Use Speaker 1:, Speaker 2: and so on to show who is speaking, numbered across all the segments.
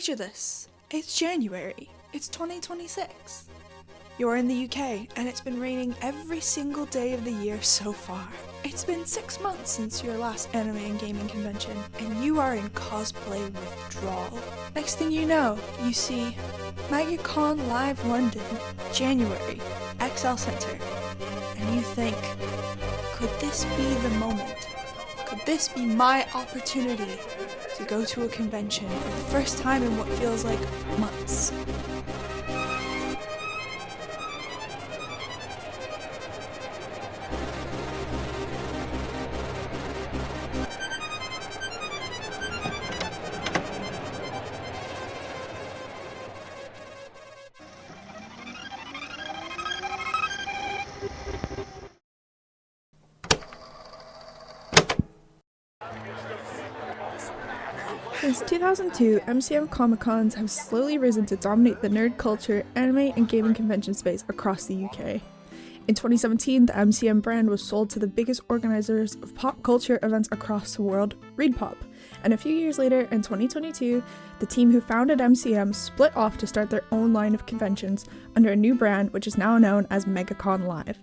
Speaker 1: Picture this. It's January. It's 2026. You're in the UK, and it's been raining every single day of the year so far. It's been 6 months since your last anime and gaming convention, and you are in cosplay withdrawal. Next thing you know, you see Megacon Live London, January, XL Centre, and you think, could this be the moment? Could this be my opportunity to go to a convention for the first time in what feels like months? Since 2002, MCM Comic-Cons have slowly risen to dominate the nerd culture, anime, and gaming convention space across the UK. In 2017, the MCM brand was sold to the biggest organizers of pop culture events across the world, ReedPop. And a few years later, in 2022, the team who founded MCM split off to start their own line of conventions under a new brand which is now known as Megacon Live.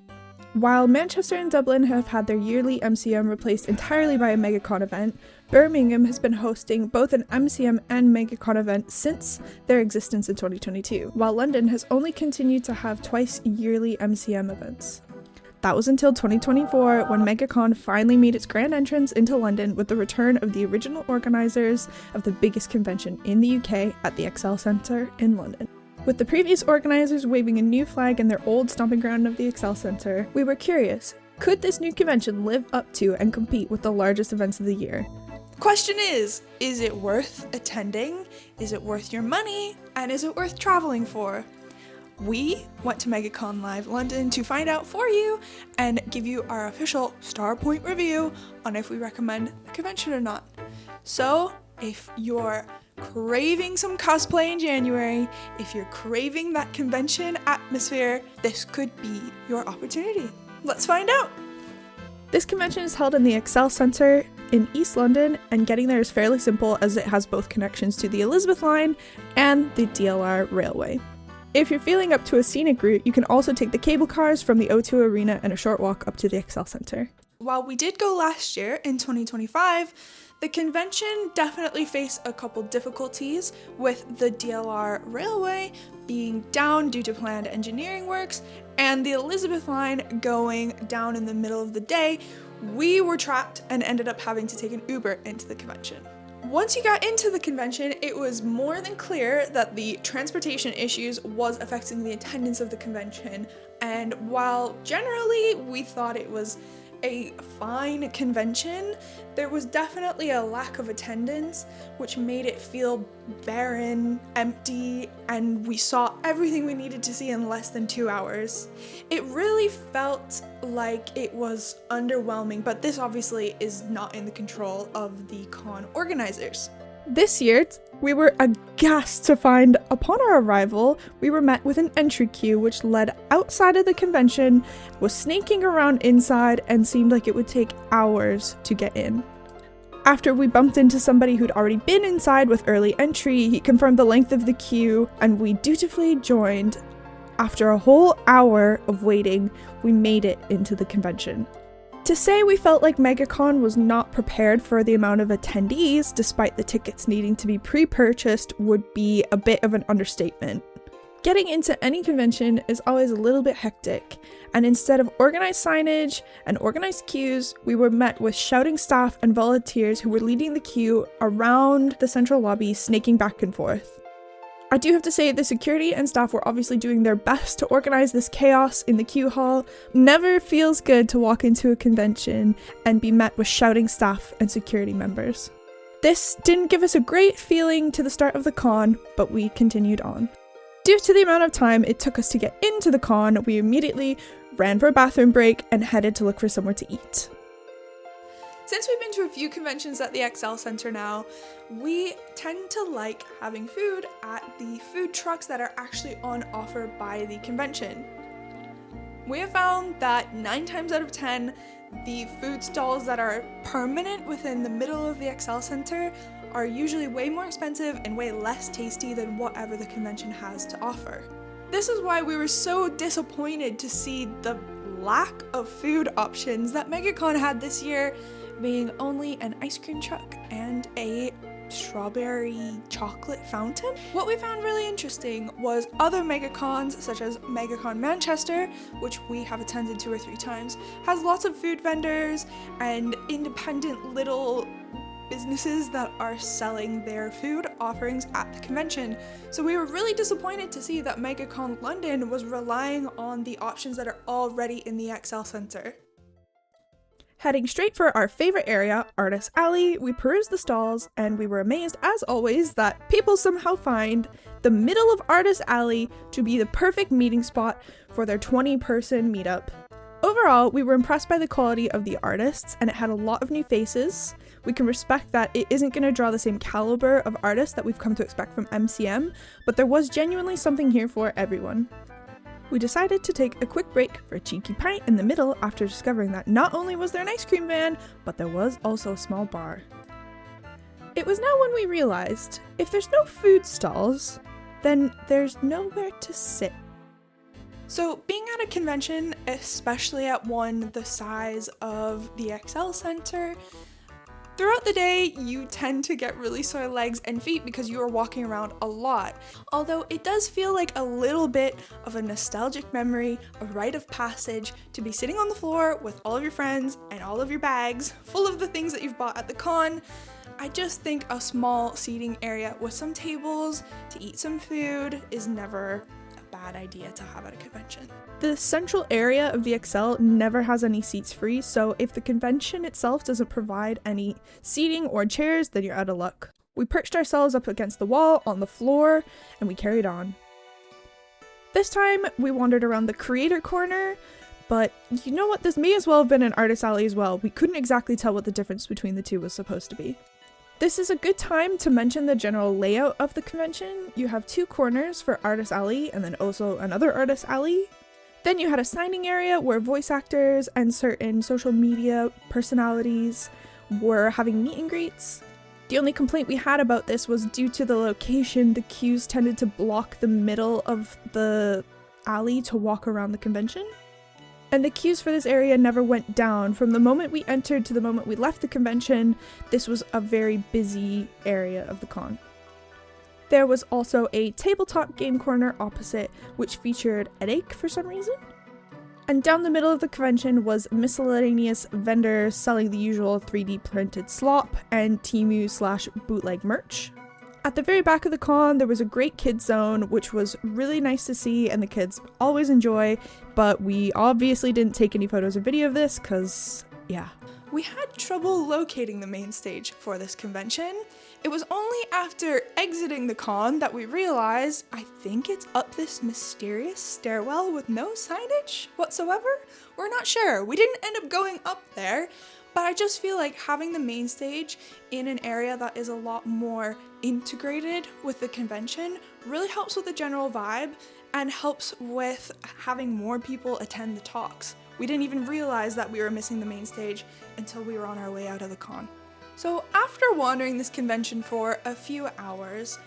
Speaker 1: While Manchester and Dublin have had their yearly MCM replaced entirely by a Megacon event, Birmingham has been hosting both an MCM and Megacon event since their existence in 2022, while London has only continued to have twice yearly MCM events. That was until 2024 when Megacon finally made its grand entrance into London with the return of the original organisers of the biggest convention in the UK at the XL Centre in London. With the previous organisers waving a new flag in their old stomping ground of the XL Centre, we were curious, could this new convention live up to and compete with the largest events of the year? Question is it worth attending? Is it worth your money? And is it worth traveling for? We went to Megacon Live London to find out for you and give you our official Starpointe review on if we recommend the convention or not. So, if you're craving some cosplay in January, if you're craving that convention atmosphere, this could be your opportunity. Let's find out! This convention is held in the XL Centre in East London, and getting there is fairly simple as it has both connections to the Elizabeth line and the DLR railway. If you're feeling up to a scenic route, you can also take the cable cars from the O2 Arena and a short walk up to the XL Centre. While we did go last year in 2025, the convention definitely faced a couple difficulties, with the DLR railway being down due to planned engineering works and the Elizabeth line going down in the middle of the day. We were trapped and ended up having to take an Uber into the convention. Once you got into the convention, it was more than clear that the transportation issues was affecting the attendance of the convention, and while generally we thought it was a fine convention, there was definitely a lack of attendance, which made it feel barren, empty, and we saw everything we needed to see in less than 2 hours. It really felt like it was underwhelming, but this obviously is not in the control of the con organizers. This year, we were aghast to find, upon our arrival, we were met with an entry queue which led outside of the convention, was snaking around inside, and seemed like it would take hours to get in. After we bumped into somebody who'd already been inside with early entry, he confirmed the length of the queue, and we dutifully joined. After a whole hour of waiting, we made it into the convention. To say we felt like Megacon was not prepared for the amount of attendees, despite the tickets needing to be pre-purchased, would be a bit of an understatement. Getting into any convention is always a little bit hectic, and instead of organized signage and organized queues, we were met with shouting staff and volunteers who were leading the queue around the central lobby, snaking back and forth. I do have to say the security and staff were obviously doing their best to organize this chaos in the queue hall. Never feels good to walk into a convention and be met with shouting staff and security members. This didn't give us a great feeling to the start of the con, but we continued on. Due to the amount of time it took us to get into the con, we immediately ran for a bathroom break and headed to look for somewhere to eat. Since we've been to a few conventions at the XL Centre now, we tend to like having food at the food trucks that are actually on offer by the convention. We have found that 9 times out of 10, the food stalls that are permanent within the middle of the XL Centre are usually way more expensive and way less tasty than whatever the convention has to offer. This is why we were so disappointed to see the lack of food options that Megacon had this year, being only an ice cream truck and a strawberry chocolate fountain. What we found really interesting was other Megacons, such as Megacon Manchester, which we have attended 2 or 3 times, has lots of food vendors and independent little businesses that are selling their food offerings at the convention. So we were really disappointed to see that Megacon London was relying on the options that are already in the XL Centre. Heading straight for our favorite area, Artist Alley, we perused the stalls and we were amazed, as always, that people somehow find the middle of Artist Alley to be the perfect meeting spot for their 20-person meetup. Overall, we were impressed by the quality of the artists, and it had a lot of new faces. We can respect that it isn't going to draw the same caliber of artists that we've come to expect from MCM, but there was genuinely something here for everyone. We decided to take a quick break for a cheeky pint in the middle after discovering that not only was there an ice cream van, but there was also a small bar. It was now when we realized, if there's no food stalls, then there's nowhere to sit. So being at a convention, especially at one the size of the XL Centre, throughout the day, you tend to get really sore legs and feet because you are walking around a lot. Although it does feel like a little bit of a nostalgic memory, a rite of passage, to be sitting on the floor with all of your friends and all of your bags full of the things that you've bought at the con. I just think a small seating area with some tables to eat some food is never a bad idea to have at a convention. The central area of the XL never has any seats free, so if the convention itself doesn't provide any seating or chairs, then you're out of luck. We perched ourselves up against the wall on the floor, and we carried on. This time, we wandered around the creator corner, but you know what, this may as well have been an artist alley as well. We couldn't exactly tell what the difference between the two was supposed to be. This is a good time to mention the general layout of the convention. You have 2 corners for Artist Alley and then also another Artist Alley. Then you had a signing area where voice actors and certain social media personalities were having meet and greets. The only complaint we had about this was due to the location, the queues tended to block the middle of the alley to walk around the convention. And the queues for this area never went down. From the moment we entered to the moment we left the convention, this was a very busy area of the con. There was also a tabletop game corner opposite, which featured Headache for some reason. And down the middle of the convention was miscellaneous vendors selling the usual 3D printed slop and Temu/bootleg merch. At the very back of the con, there was a great kids zone, which was really nice to see and the kids always enjoy, but we obviously didn't take any photos or video of this because, yeah. We had trouble locating the main stage for this convention. It was only after exiting the con that we realized, I think it's up this mysterious stairwell with no signage whatsoever? We're not sure. We didn't end up going up there, but I just feel like having the main stage in an area that is a lot more integrated with the convention really helps with the general vibe and helps with having more people attend the talks. We didn't even realize that we were missing the main stage until we were on our way out of the con. So after wandering this convention for a few hours,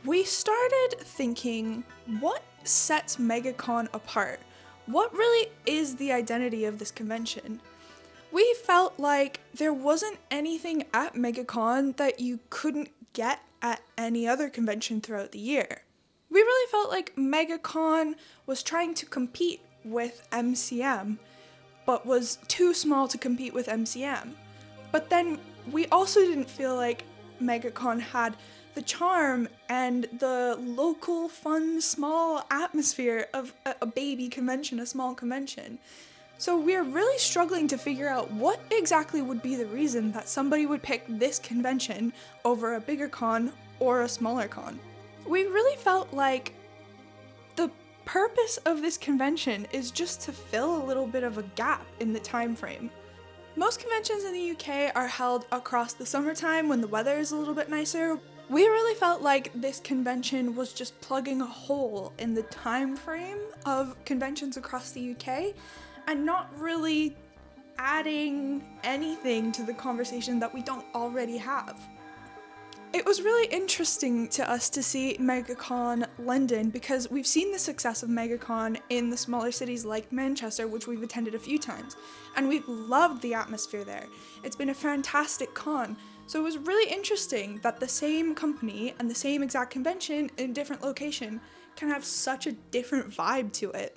Speaker 1: we started thinking, what sets Megacon apart? What really is the identity of this convention? We felt like there wasn't anything at Megacon that you couldn't get at any other convention throughout the year. We really felt like Megacon was trying to compete with MCM, but was too small to compete with MCM. But then we also didn't feel like Megacon had the charm and the local, fun, small atmosphere of a baby convention, a small convention. So we're really struggling to figure out what exactly would be the reason that somebody would pick this convention over a bigger con or a smaller con. We really felt like the purpose of this convention is just to fill a little bit of a gap in the time frame. Most conventions in the UK are held across the summertime when the weather is a little bit nicer. We really felt like this convention was just plugging a hole in the time frame of conventions across the UK and not really adding anything to the conversation that we don't already have. It was really interesting to us to see Megacon London because we've seen the success of Megacon in the smaller cities like Manchester, which we've attended a few times, and we've loved the atmosphere there. It's been a fantastic con, so it was really interesting that the same company and the same exact convention in a different location can have such a different vibe to it.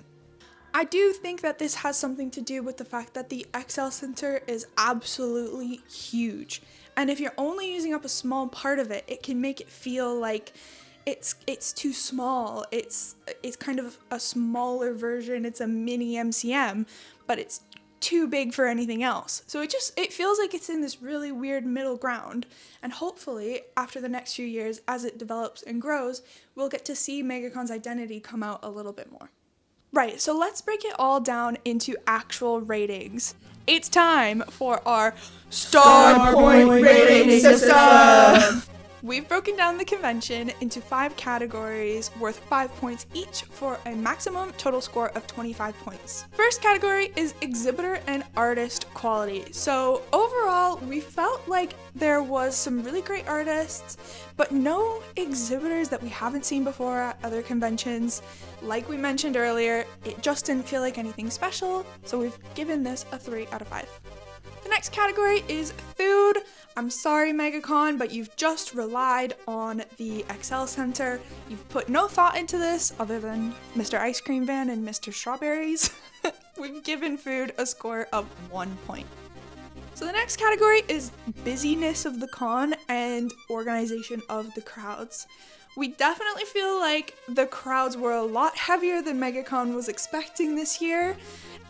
Speaker 1: I do think that this has something to do with the fact that the XL Center is absolutely huge. And if you're only using up a small part of it, it can make it feel like it's too small. It's kind of a smaller version. It's a mini MCM, but it's too big for anything else. So it feels like it's in this really weird middle ground. And hopefully, after the next few years, as it develops and grows, we'll get to see Megacon's identity come out a little bit more. Right, so let's break it all down into actual ratings. It's time for our Starpointe rating system! We've broken down the convention into 5 categories worth 5 points each for a maximum total score of 25 points. First category is exhibitor and artist quality. So overall, we felt like there was some really great artists, but no exhibitors that we haven't seen before at other conventions. Like we mentioned earlier, it just didn't feel like anything special, so we've given this a 3 out of 5. The next category is food. I'm sorry, Megacon, but you've just relied on the XL Center. You've put no thought into this other than Mr. Ice Cream Van and Mr. Strawberries. We've given food a score of 1 point. So the next category is busyness of the con and organization of the crowds. We definitely feel like the crowds were a lot heavier than Megacon was expecting this year,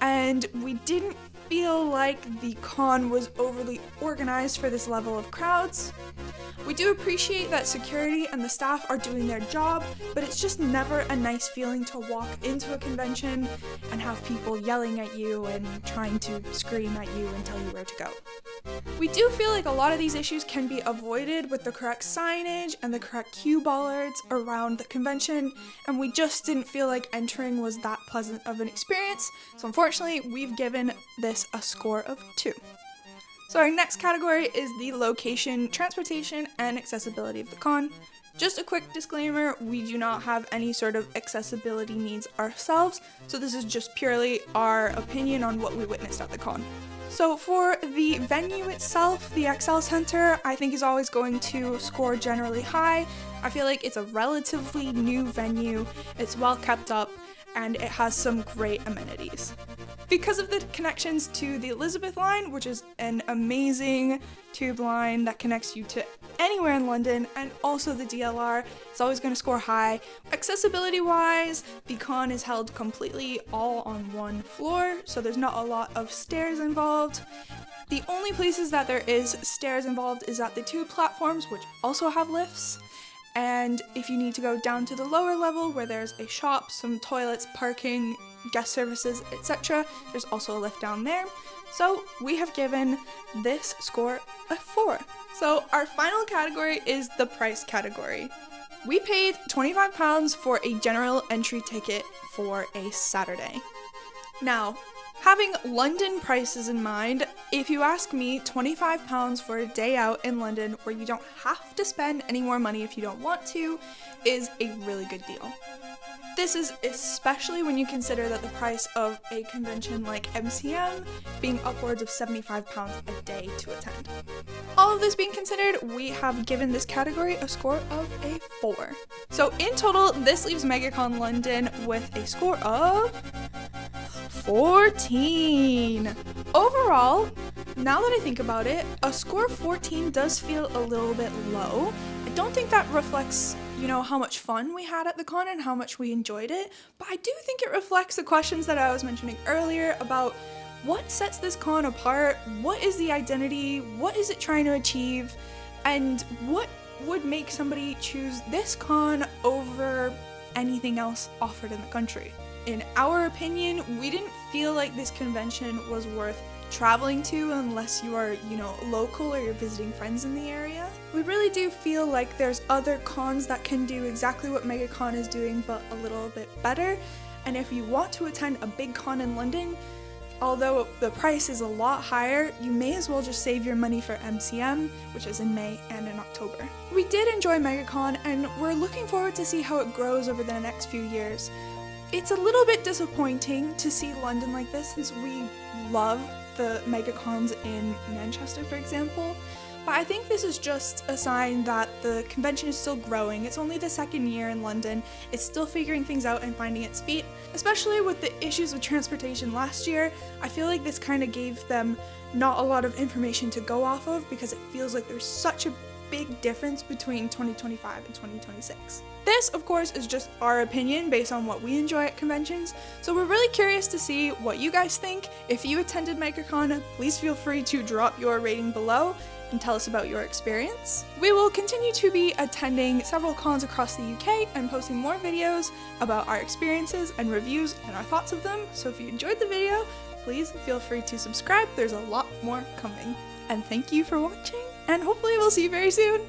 Speaker 1: and we didn't feel like the con was overly organized for this level of crowds. We do appreciate that security and the staff are doing their job, but it's just never a nice feeling to walk into a convention and have people yelling at you and trying to scream at you and tell you where to go. We do feel like a lot of these issues can be avoided with the correct signage and the correct cue bollards around the convention, and we just didn't feel like entering was that pleasant of an experience, so unfortunately we've given this a score of 2. So our next category is the location, transportation, and accessibility of the con. Just a quick disclaimer, we do not have any sort of accessibility needs ourselves, so this is just purely our opinion on what we witnessed at the con. So for the venue itself, the XL Center, I think is always going to score generally high. I feel like it's a relatively new venue, it's well kept up, and it has some great amenities. Because of the connections to the Elizabeth line, which is an amazing tube line that connects you to anywhere in London, and also the DLR, it's always going to score high. Accessibility wise, the con is held completely all on one floor, so there's not a lot of stairs involved. The only places that there is stairs involved is at the tube platforms, which also have lifts. And if you need to go down to the lower level where there's a shop, some toilets, parking, guest services, etc., there's also a lift down there. So we have given this score a 4. So our final category is the price category. We paid £25 for a general entry ticket for a Saturday. Now, having London prices in mind, if you ask me, £25 for a day out in London where you don't have to spend any more money if you don't want to is a really good deal. This is especially when you consider that the price of a convention like MCM being upwards of £75 a day to attend. All of this being considered, we have given this category a score of a 4. So in total, this leaves Megacon London with a score of 14. Overall, now that I think about it, a score of 14 does feel a little bit low. I don't think that reflects, how much fun we had at the con and how much we enjoyed it, but I do think it reflects the questions that I was mentioning earlier about what sets this con apart, what is the identity, what is it trying to achieve, and what would make somebody choose this con over anything else offered in the country. In our opinion, we didn't feel like this convention was worth traveling to unless you are, local or you're visiting friends in the area. We really do feel like there's other cons that can do exactly what Megacon is doing, but a little bit better. And if you want to attend a big con in London, Although the price is a lot higher, you may as well just save your money for MCM, which is in May and in October. We did enjoy Megacon, and we're looking forward to see how it grows over the next few years. It's a little bit disappointing to see London like this, since we love the Megacons in Manchester, for example. But I think this is just a sign that the convention is still growing. It's only the second year in London. It's still figuring things out and finding its feet. Especially with the issues with transportation last year, I feel like this kind of gave them not a lot of information to go off of, because it feels like there's such a big difference between 2025 and 2026. This, of course, is just our opinion based on what we enjoy at conventions, so we're really curious to see what you guys think. If you attended Megacon, please feel free to drop your rating below and tell us about your experience. We will continue to be attending several cons across the UK and posting more videos about our experiences and reviews and our thoughts of them, so if you enjoyed the video, please feel free to subscribe. There's a lot more coming. And thank you for watching, and hopefully we'll see you very soon.